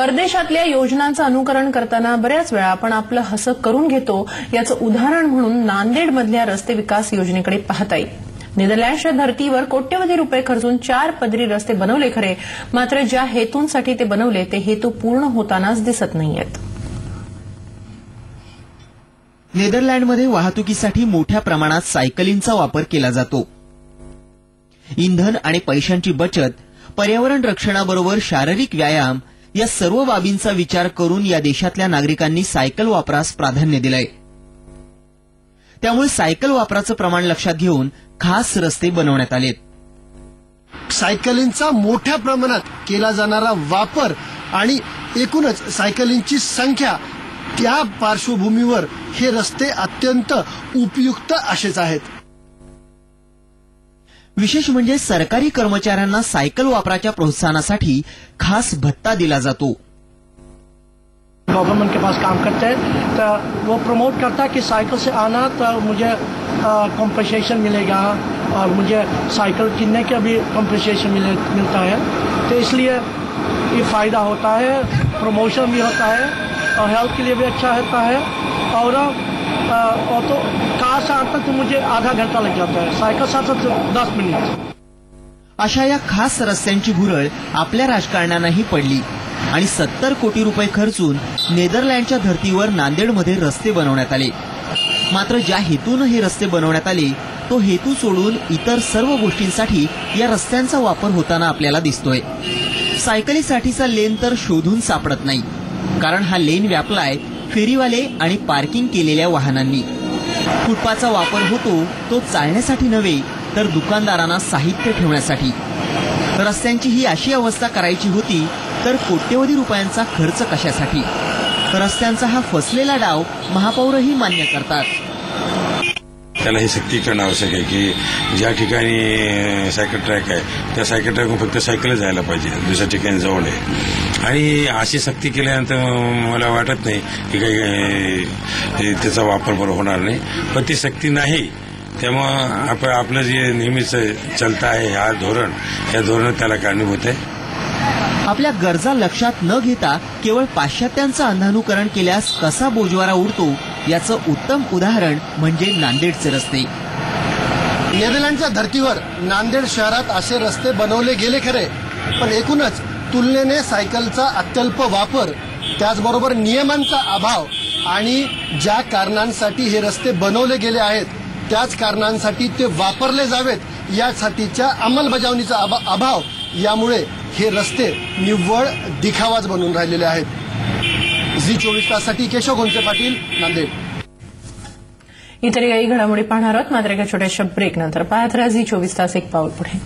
परदेशातल्या योजनांचं अनुकरण करताना बऱ्याच वेळा आपण आपलं हसं करून घेतो. याचं उदाहरण म्हणून नांदेडमधल्या रस्ते विकास योजनेकडे पाहता येईल. नेदरलँड्सच्या धर्तीवर कोट्यवधी रुपये खर्चून 4 पदरी रस्ते बनवले खरे, मात्र ज्या हेतूंसाठी ते बनवले ते हेतू पूर्ण होतानाच दिसत नाहीयेत. नेदरलँडमध्ये वाहतुकीसाठी मोठ्या प्रमाणात सायकलींचा वापर केला जातो. इंधन आणि पैशांची बचत, पर्यावरण रक्षणाबरोबर शारीरिक व्यायाम या सर्व बाबींचा विचार करून या देशातल्या नागरिकांनी सायकल वापरास प्राधान्य दिलंय. त्यामुळे सायकल वापराचं प्रमाण लक्षात घेऊन खास रस्ते बनवण्यात आलेत. सायकलींचा मोठ्या प्रमाणात केला जाणारा वापर आणि एकूणच सायकलींची संख्या, त्या पार्श्वभूमीवर हे रस्ते अत्यंत उपयुक्त असेच आहेत. विशेष म्हणजे सरकारी कर्मचाऱ्यांना सायकल वापराच्या प्रोत्साहनासाठी खास भत्ता दिला जातो. गवर्नमेंट के पास काम करते हैं तो वो प्रमोट करता है कि साइकिल से आना तो मुझे कॉम्पनसेशन मिलेगा और मुझे साइकिल किनने का भी कॉम्पनसेशन मिलता है. तो इसलिए ये फायदा होता है, प्रमोशन भी होता है और हेल्थ के लिए भी अच्छा होता है. और तो कार से आता तो मुझे आधा घंटा लग जाता है, साइकिल से आता तो 10 मिनिट. अशा या खास रस्त्यांची भुरळ आपल्या राजकारण्यांनाही पडली आणि 70 कोटी रुपये खर्चून नेदरलँडच्या धर्तीवर नांदेडमध्ये रस्ते बनवण्यात आले. मात्र ज्या हेतून हे रस्ते बनवण्यात आले तो हेतू सोडून इतर सर्व गोष्टींसाठी या रस्त्यांचा वापर होताना आपल्याला दिसतोय. सायकलीसाठीचा लेन तर शोधून सापडत नाही, कारण हा लेन व्यापलाय फेरीवाले आणि पार्किंग केलेल्या वाहनांनी. फुटपाथचा वापर होतो तो चालण्यासाठी नव्हे तर दुकानदारांना साहित्य ठेवण्यासाठी. रस्त्यांची ही अशी अवस्था करायची होती तर कोट्यवधी रुपयांचा खर्च कशासाठी? रस्त्यांचा हा फसलेला डाव महापौरही मान्य करतात. त्याला हे सक्ती करणं आवश्यक आहे की ज्या ठिकाणी सायकल ट्रॅक आहे त्या सायकल ट्रॅकवर फक्त सायकल जायला पाहिजे, दुसऱ्या ठिकाणी जाऊ नये. आणि अशी सक्ती केल्यानंतर मला वाटत नाही की काही त्याचा वापर बरोबर होणार नाही. पण ती सक्ती नाही, त्यामुळं आपलं जे नेहमीच चलता आहे हा धोरण, या धोरण त्याला कारणीभूत आहे. आपल्या गरजा लक्षात न घेता केवळ पाश्चात्यांचं अंधानुकरण केल्यास कसा बोजवारा उडतो याचं उत्तम उदाहरण म्हणजे नांदेडचे रस्ते. नेदरलँडच्या धर्तीवर नांदेड शहरात असे रस्ते बनवले गेले खरे, पण एकूणच तुलनेने सायकलचा अत्यल्प वापर, त्याचबरोबर नियमांचा अभाव आणि ज्या कारणांसाठी हे रस्ते बनवले गेले आहेत त्याच कारणांसाठी ते वापरले जावेत यासाठीच्या अंमलबजावणीचा अभाव, यामुळे हे रस्ते निव्वळ दिखावाच बनून राहिलेले आहेत. झी24 ताससाठी केशव गोंचे पाटील, नांदेड. इतर काही घडामोडी पाहणार आहोत, मात्र एका छोट्याशा ब्रेक नंतर पाहत राहा झी24 तास, एक पाऊल पुढे.